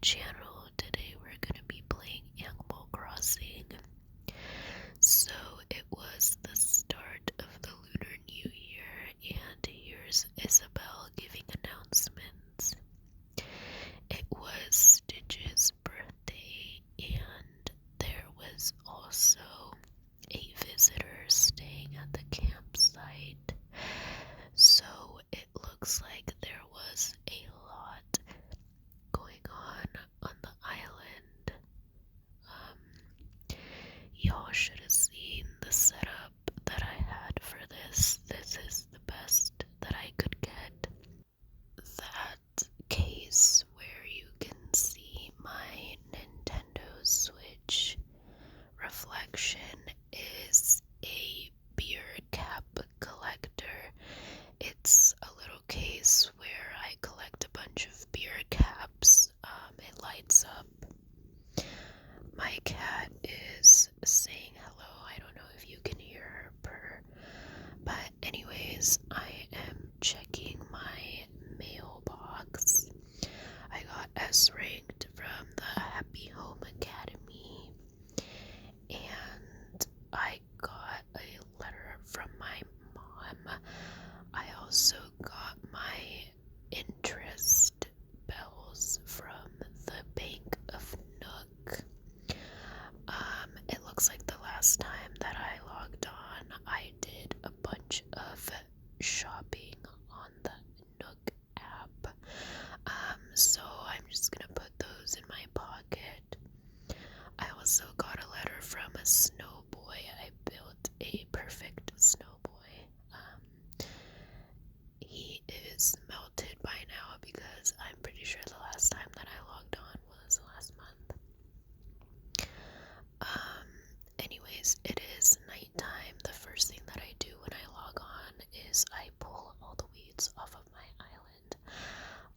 channel. Today we're gonna be playing Animal Crossing. So it was the start of the Lunar New Year, and here's Isabel giving announcements. It was Stitch's birthday, and there was also a visitor staying at the campsite. So it looks like there was a lot going on the island. Y'all should have seen the setup that I had for this. This is the best that I could get. That case where you can see my Nintendo Switch reflection is a beer cap collector. It's a little case where I collect a bunch of beer caps. It lights up. My cat is saying hello. I don't know if you can hear her purr. But anyways, I am checking my mailbox. I got S ranked from the Happy Home Academy. And I got a letter from my mom. I also got my interest bells from the Bank of Nook. It looks like the last time that I logged on, I did a bunch of shopping on the Nook app. So I'm just gonna put those in my pocket. I also got a letter from a snow boy. I built a perfect snow boy. He is melted by now because I'm pretty sure the last time that I logged on was last month. Anyways, it is nighttime. The first thing that I do when I log on is I pull all the weeds off of my island.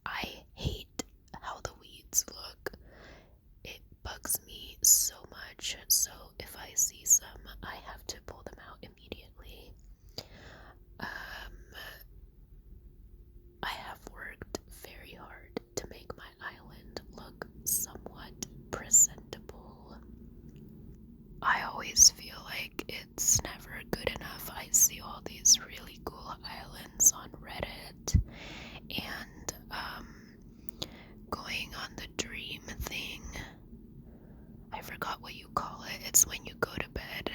I hate how the weeds look. It bugs me so much, so if I see some, I have to pull them out immediately. I have worked very hard to make my island look somewhat presentable. I always feel like it's never good enough. I see all these really cool islands on Reddit, and going on the dream thing. I forgot what you call it. It's when you go to bed,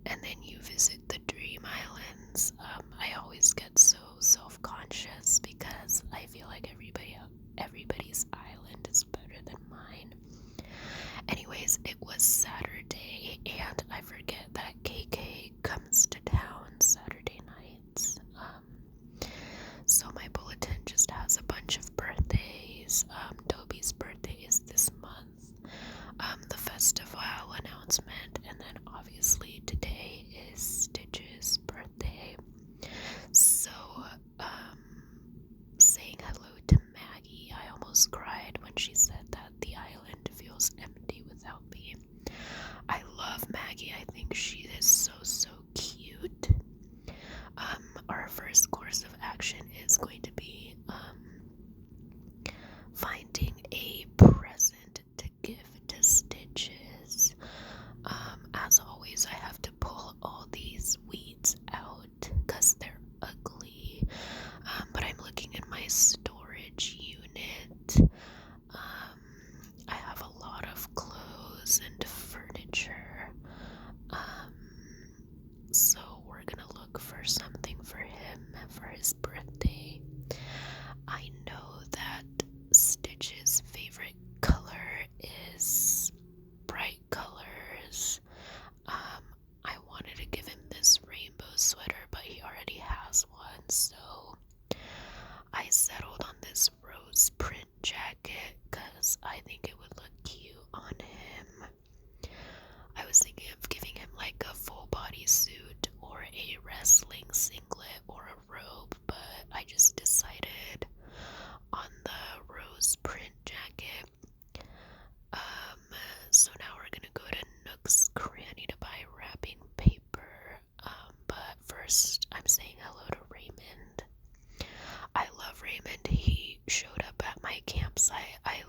and then you visit the dream islands. I always get so self-conscious because I feel like everybody's island is better than mine. Anyways, it was Saturday, and I forget that KK comes to town Saturday nights. So my bulletin just has a bunch of birthdays. Toby's birthday is this month. The festival announcement, and then obviously today is Stitch's birthday. So, saying hello to Maggie. I almost cried when she said that the island feels empty without me. I love Maggie. I think she is so cute. Our first course of action is going to be finding a present to give to Stitches. As always, I have to pull all these weeds out because they're ugly. But I'm looking in my storage unit. I have a lot of clothes and furniture. So we're gonna look for something for him for his birthday. I know that Stitch's favorite color is bright colors. I wanted to give him this rainbow sweater, but he already has one, so I settled on this rose print jacket because I think it would look cute on him. I was thinking of giving him like a full body suit or a wrestling singlet or a robe, but I just decided on the rose print jacket. So now we're gonna go to Nook's Cranny to buy wrapping paper. But first I'm saying hello to Raymond. I love Raymond. He showed up at my campsite. I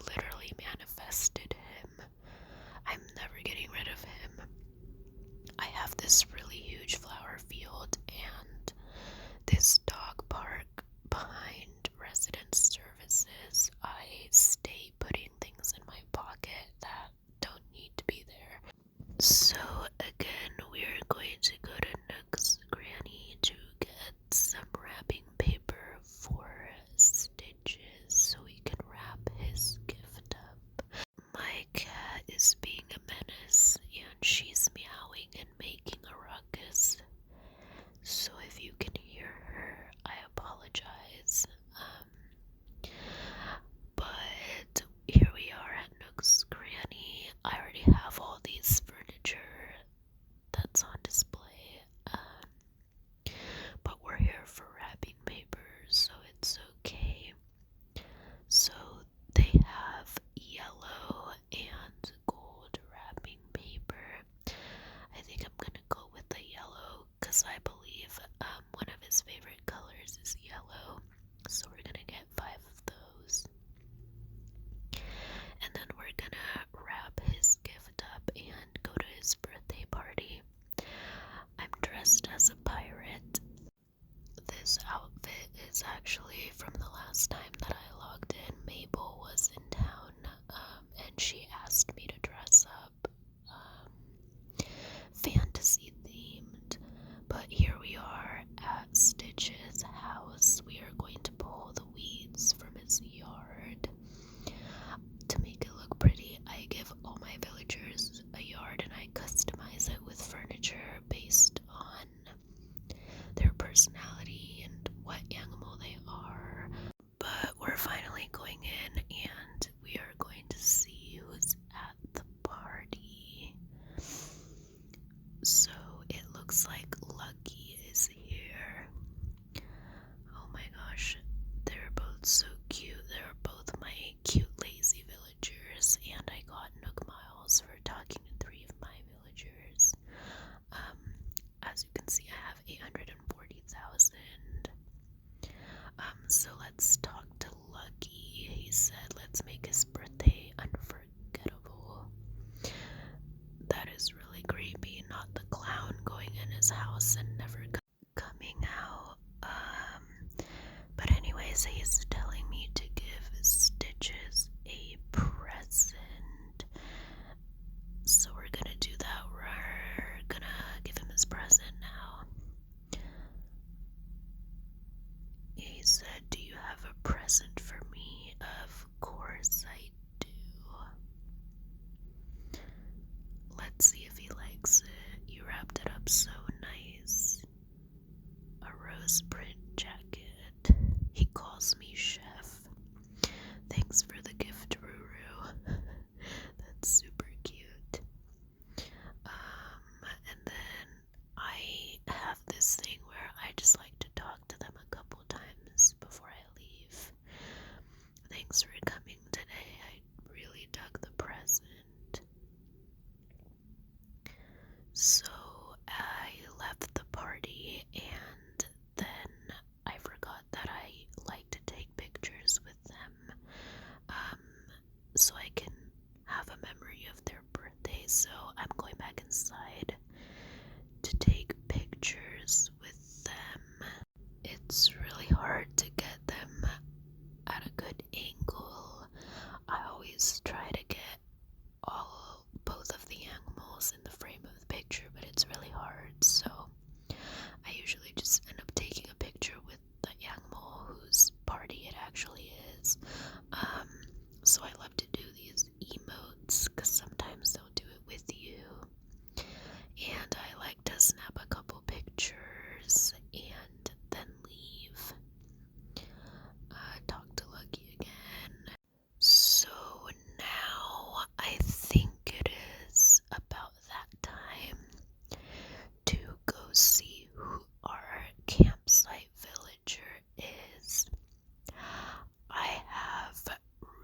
actually, from the last time that I logged in, Mabel was in town, and she asked me to dress up fantasy themed. But here we are at Stitch's house. We are going to pull the weeds from his yard. To make it look pretty, I give all my villagers a yard and I customize it with furniture based on their personality and what animal they are. But we're finally going in and we are going to see who's at the party. So it looks like Lucky is here. Oh my gosh, they're both so cute. They're both my cute lazy villagers, and I got Nook Miles for talking to 3 of my villagers. As you can see, I have 840,000. So let's talk to Lucky. He said let's make his birthday unforgettable. That is really creepy, not the clown going in his house and never coming out. But anyways, he's telling me to give Stitches a present. So we're gonna do that. We're gonna give him his present now. He said, "Do you have a present for me?" Of course I do. Let's see if he likes it. You wrapped it up so nice. A rose print jacket. He calls me Chef. Thanks for the gift, Ruru. That's super cute. And then I have this thing where I just like to talk to them a couple times before I leave. Thanks for coming today. I really dug the present. So I left the party and then I forgot that I like to take pictures with them, so I can have a memory of their birthday. So I'm going back inside to take pictures with them. It's really hard to get them at a good angle. I always try to get both of the animals in the frame of the picture, but it's really hard, so I usually just end up taking a picture with the animal whose party it actually is. So I love to do these emotes because sometimes they'll do it with you, and I like to snap a couple pictures and then leave. Talk to Lucky again. So now I think it is about that time to go see who our campsite villager is. I have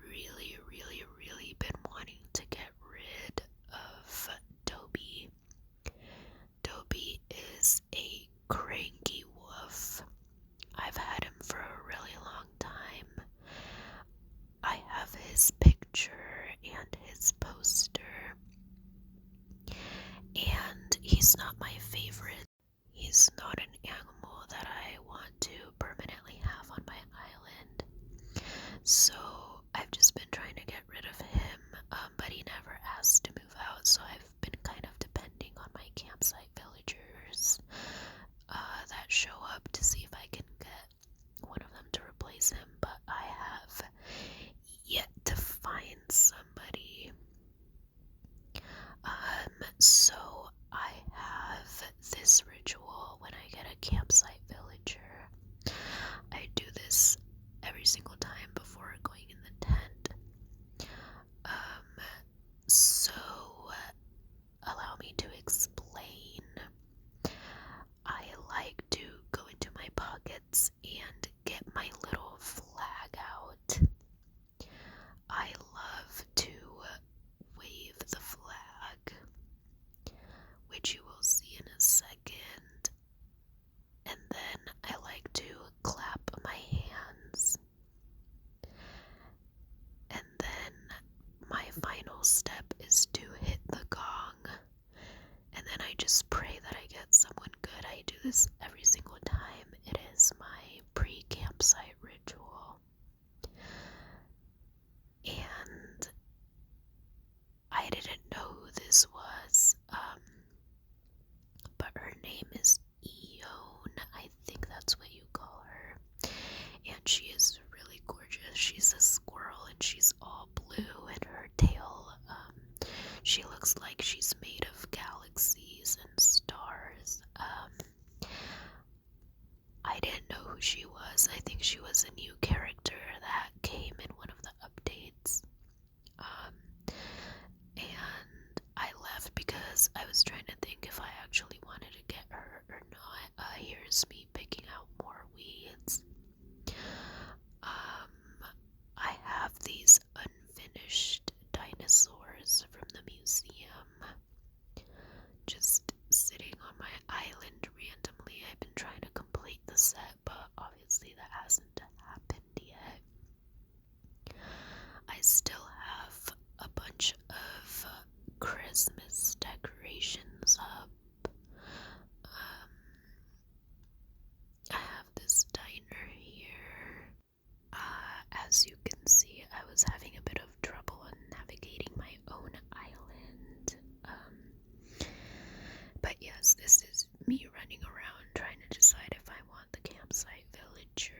really been wanting to get rid of Dobie. Dobie is a cranky wolf. I've had him for a really long time. I have his picture and his poster, and he's not my favorite. He's not an animal that I want to permanently have on my island. So I've just been trying to get rid of him, but he never asked to move out, so I've been kind of depending on my campsite villagers that show up to see if I can get one of them to replace him, but I have yet to find somebody. So I have this ritual when I get a campsite villager. I do this every single time before going I didn't know who this was, but her name is Eon. I think that's what you call her. And she is really gorgeous. She's a squirrel and she's all blue, and her tail, she looks like she's made of galaxies and stars. I didn't know who she was. I think she was a new character that came in one of the updates. And I left because I was trying to think if I actually wanted to get her or not. Here's me picking out more weeds. I have these unfinished dinosaurs from the museum just sitting on my island randomly. I've been trying to complete the set, but obviously that hasn't happened yet. I still have a bunch of Christmas decorations up. I have this diner here. As you can see, I was having a bit of trouble on navigating my own island. But yes, this is me running around trying to decide if I want the campsite villager.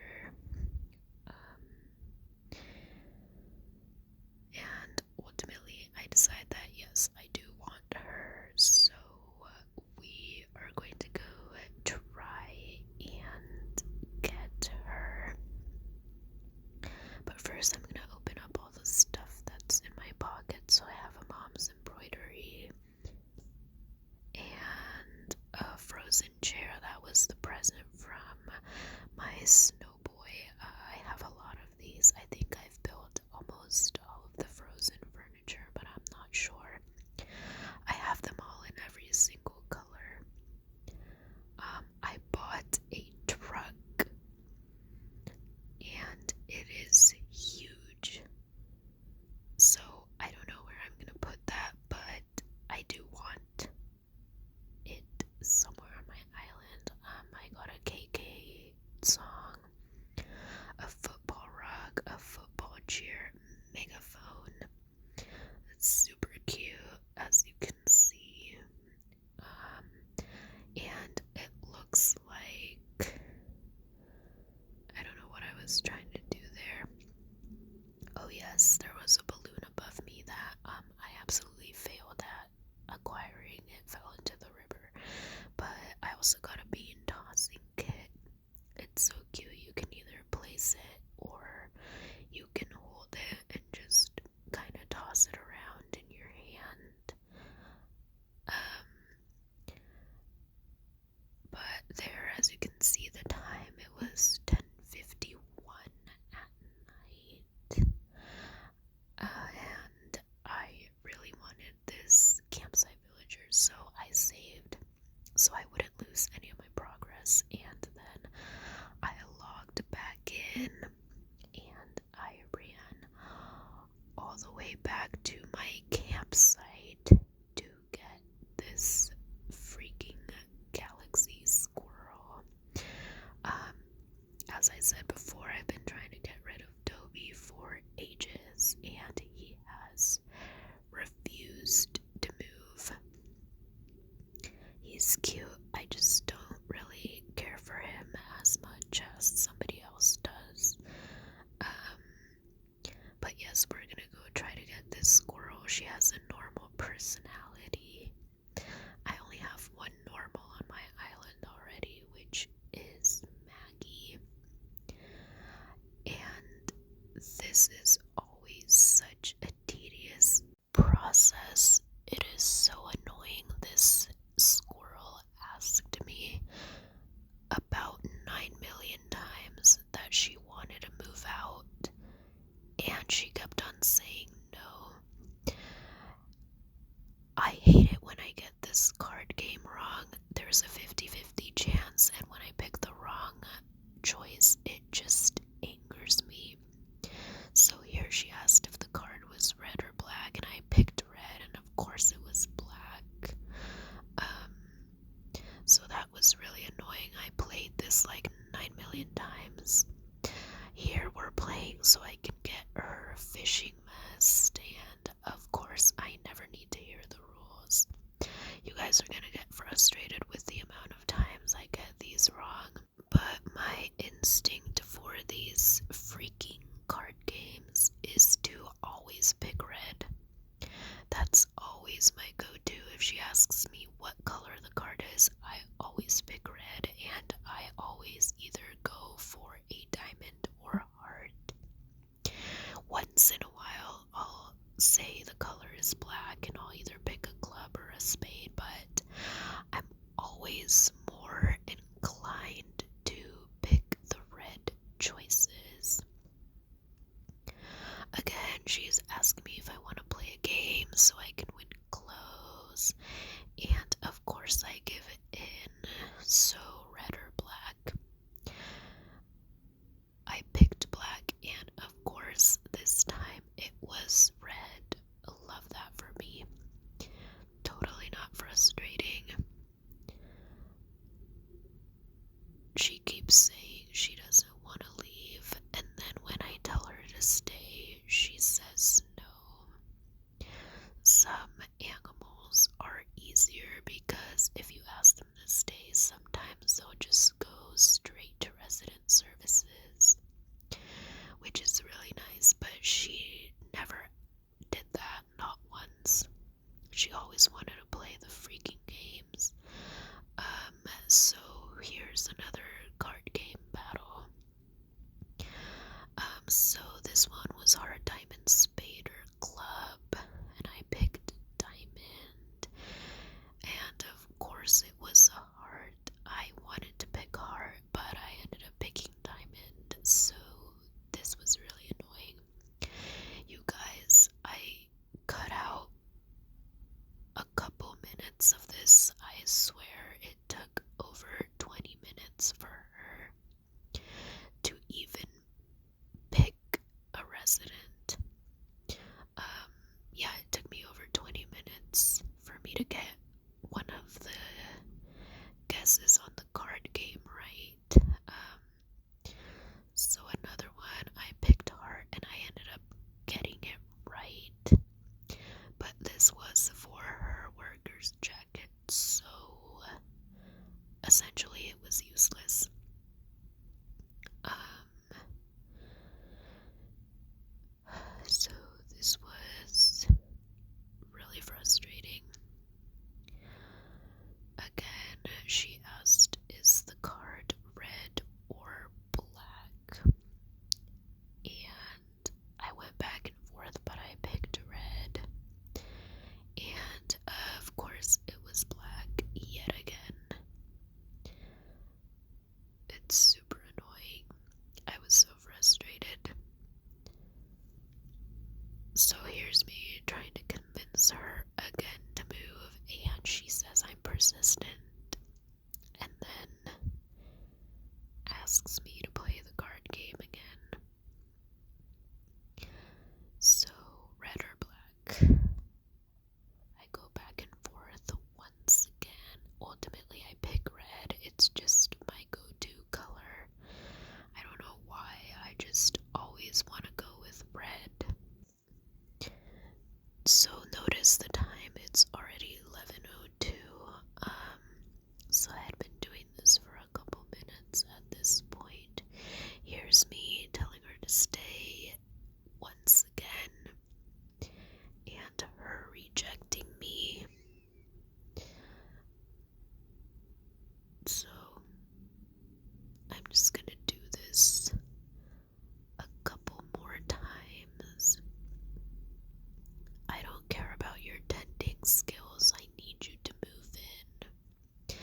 And ultimately, I decide that yes, I do want her. So we are going to go try and get her. But first, I'm going to open up all the stuff that's in my pocket. So I have a mom's embroidery and a frozen chair. That was the present from my snow boy. I have a lot of these. I think I've built almost all of the frozen furniture, but I'm not sure. I have them all in every single color. I bought a truck, and it is huge. So I don't know where I'm gonna put that, but I do want it somewhere on my island. I got a KK song, a football rug, a football chair, megaphone. It's super cute, as you can see. And it looks like, I don't know what I was trying to do there. Oh yes, there was a balloon above me that I absolutely failed at acquiring. It fell into the river. But I also got a bean tossing kit. It's so cute. You can either place it or you can hold it and just kind of toss it around in your hand. But there, as you can see, the time, it was 10:51 at night. And I really wanted this campsite villager, so I saved so I wouldn't lose any of my progress. And then I logged back in and I ran all the way back to my campsite to get this freaking galaxy squirrel. As I said before, I've been trying to get rid of Dobby for ages, and he has refused to move. He's cute. I just don't really care for him as much as somebody else does. But yes, we're gonna go try to get this squirrel. She has a normal personality. I only have one normal on my island already, which is Maggie. And this is always such a tedious process. It is so annoying. This squirrel asked me about 9 million times that she wanted to move out, and she kept on saying no. I hate it when I get this card game wrong. There's a 50-50 chance, and when I pick the wrong choice, it just angers me. So here she asked if the card was red or black, and I picked red, and of course it was black. So that was really annoying. I played this like 9 million times. Here we're playing so I can get her fishing vest, and of course I never need guys are gonna get frustrated with the amount of times I get these wrong, but my instinct for these freaking card games is to always pick red. That's always my go-to. If she asks me what color the card is, I always pick red, and I always either go for a diamond or heart. Once in a while, I'll say the color is black and I'll either pick a club or a spade, but I'm always more inclined to pick the red choices. Again, she's asking me if I want to play a game so I can win clothes, and of course I give it in. So red or black? I picked black, and of course this time it was red. Love that for me. Totally not frustrating. She keeps saying she doesn't want to leave, and then when I tell her to stay, she says no. Some animals are easier because if you ask them to stay, sometimes they'll just go straight to resident services, which is really nice, but she never did that, not once. She always wanted to play the freaking games. So here's another card game battle. So this one was hard diamond, spade, or club, and I picked diamond. And of course it was a heart. I wanted to pick heart, but I ended up picking diamond, so this was really annoying. You guys, I cut out a couple minutes of this. I swear it took over 20 minutes for her to even pick a resident. Yeah, it took me over 20 minutes for me to get one of the guesses on the card game right. So another one, I picked heart and I ended up getting it right. But this was for her worker's jacket, so essentially it was useless. So this was really frustrating. Again, she asked, is the card red or black? And I went back and forth, but I picked red. And of course it was black yet again. It's super annoying. I was so frustrated. So here's me trying to convince her again to move, and she says I'm persistent, and then asks me to play the card game again. So red or black? I go back and forth once again. Ultimately I pick red. It's just my go-to color. I don't know why, I just always want to go with red. So notice the time, it's already 11:02. So I had been doing this for a couple minutes at this point. Here's me telling her to stay once again, and her rejecting me. So I'm just gonna do this a couple more times. I don't care about your tending skills, I need you to move in.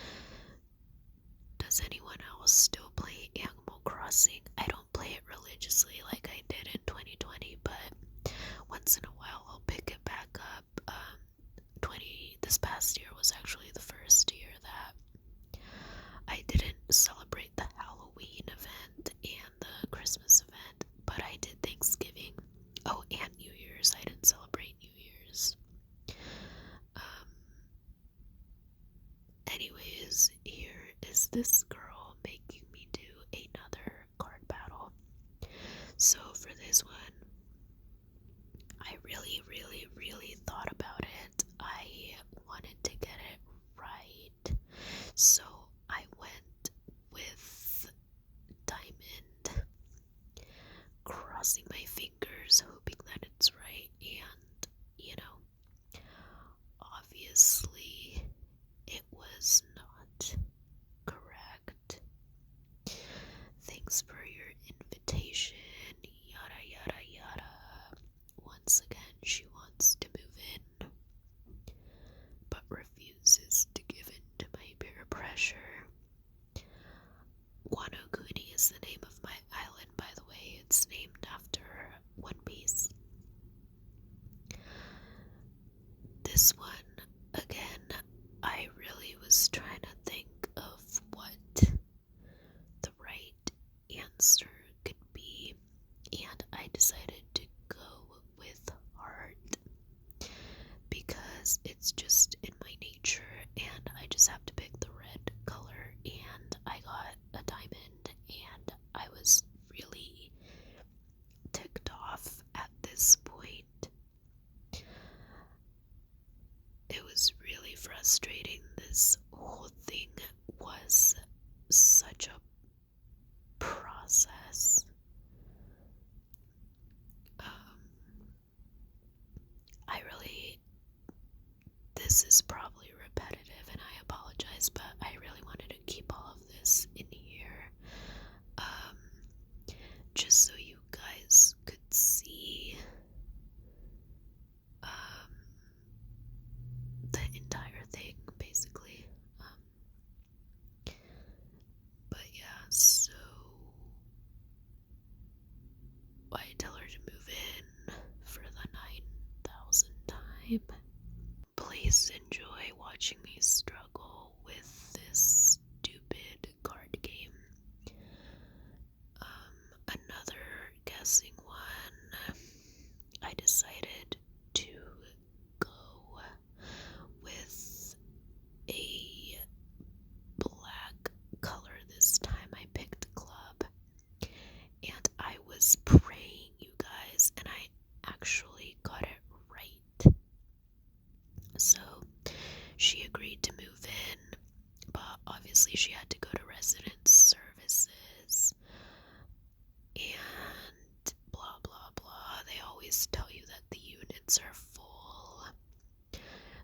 Does anyone else still play Animal Crossing? I don't play it religiously like I did in 2020, but once in a while I'll pick it back up. This past year was actually the first year that I didn't celebrate the Halloween event and the Christmas event, but I did Thanksgiving. Oh, and New Year's. I didn't celebrate New Year's. Anyways, here is this girl making me do another card battle. So for this one, I really thought about it. I wanted to get it right. So I went with diamond, crossing my fingers, hoping that it's right, and obviously it was not correct. Thanks for your invitation, yada yada yada. Once again, she wants to move in, but refuses to give in to my peer pressure. Wano Kuni is the name of my island, by the way. It's named after One Piece. This one, again, I really was trying to think of what the right answer could be, and I decided to go with heart because it's just in my nature and I just have to pick the red color, and I got a diamond and I was really ticked off at this point. It was really frustrating. This whole thing was such a process. This is probably repetitive and I apologize, but I really wanted to keep all of this in here. Just so you guys could see the entire thing, basically. But yeah, so I tell her to move in for the 9,000th time. Please enjoy watching me struggle with this stupid card game. Another guessing one. I decided to go with a black color this time. I picked club, and I was praying, you guys, and I actually got it right. So she agreed to move in, but obviously she had to go to residence services and blah blah blah. They always tell you that the units are full.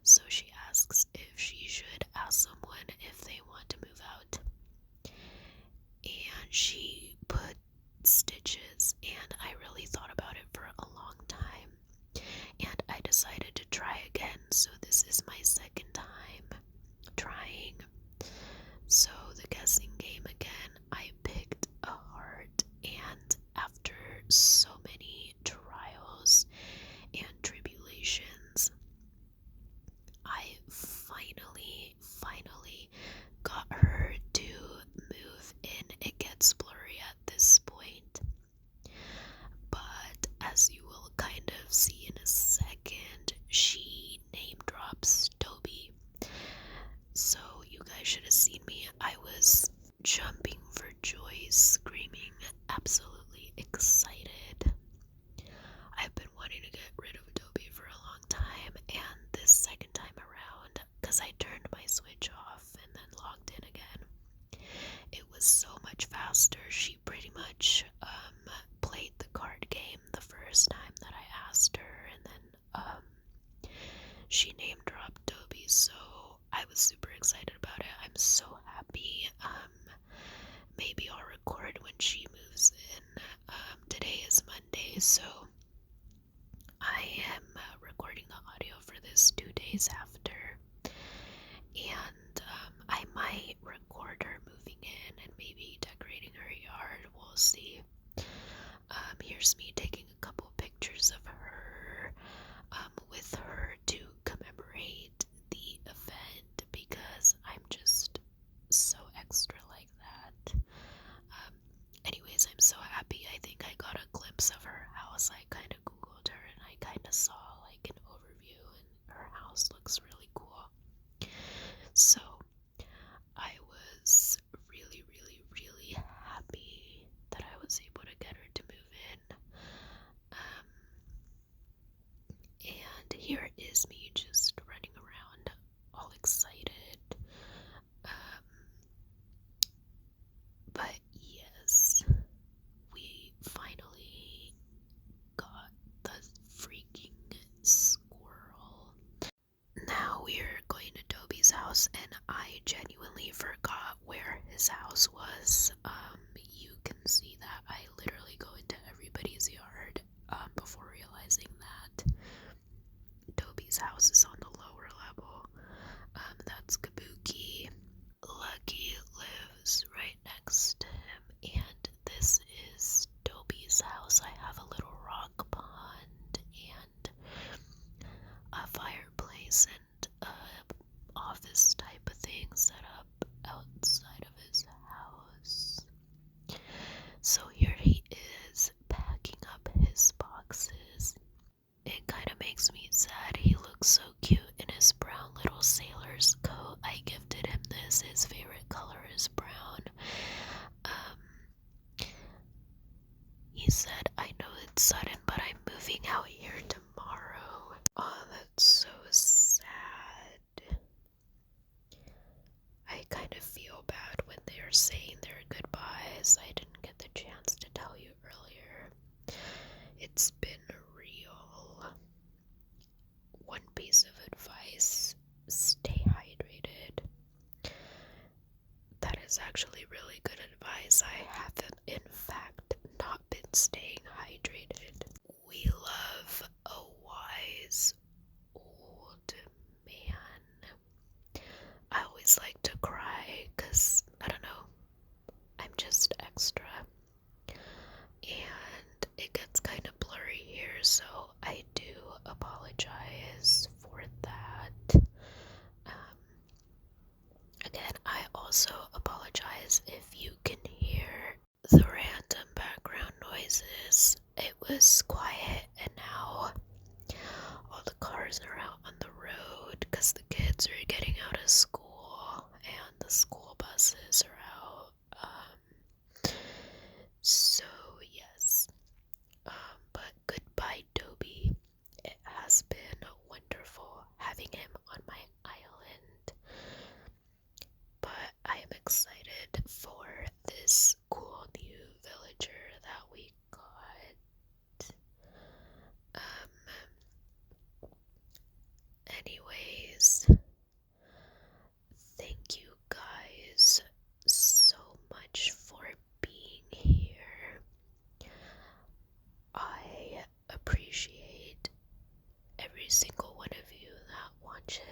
So she asks if she should ask someone if they want to move out. And she put stitches, and I really thought about it for a long time. And I decided to try again, so this is my second time trying. So the guessing game again, I picked a heart, and after so many trials and tribulations, I finally got her to move in. It gets blurry at this point, but as you will kind of see in a second, she name drops Toby. So you guys should have seen me. I was jumping for joy, screaming, absolutely excited. I've been wanting to get rid of Toby for a long time, and this second time around, because I turned my Switch off and then logged in again, it was so much faster. She pretty much played the card game the first time that I asked her, and then she name dropped Toby, so I was super excited about it. I'm so happy. Maybe I'll record when she moves in. Today is Monday, so I am recording the audio for this 2 days after, and I might record her moving in and maybe decorating her yard. We'll see. Here's me taking a couple pictures of her with her to commemorate the event, because I'm just so extra like that. Anyways, I'm so happy. I think I got a glimpse of her house. I kind of googled her and I kind of saw like an overview, and her house looks really cool. So I was really happy that I was able to get her to move in. genuinely forgot where his house was. You can see that I literally go into everybody's yard before realizing that Toby's house is on the lower level. That's Kabuki. Lucky lives right next to him, and this is Toby's house. I have a little rock pond and a fireplace and office type of thing set up outside of his house. So here he is packing up his boxes. It kind of makes me sad. He looks so cute in his brown little sailor's coat. I gifted him this. His favorite color is brown. He said, I know it's sudden, but I'm moving out here tomorrow. Oh, that's so sad. I kind of feel bad when they're saying their goodbyes. I didn't get the chance to tell you earlier. It's been real. One piece of advice: stay hydrated. That is actually really good advice. I have, in fact, not been staying hydrated. We love a wise old man. I always like to cry because, I don't know, I'm just extra. And it gets kind of blurry here, so I do apologize for that. Again, I also apologize if you can hear the random background noises. It was quiet, and now all the cars are out on the road because the kids are getting out of school and the school buses are out. So yes, but goodbye, Toby. It has been wonderful having him on my island, but I am excited for this cool new villager that we got. Anyways, thank you guys so much for being here. I appreciate every single one of you that watches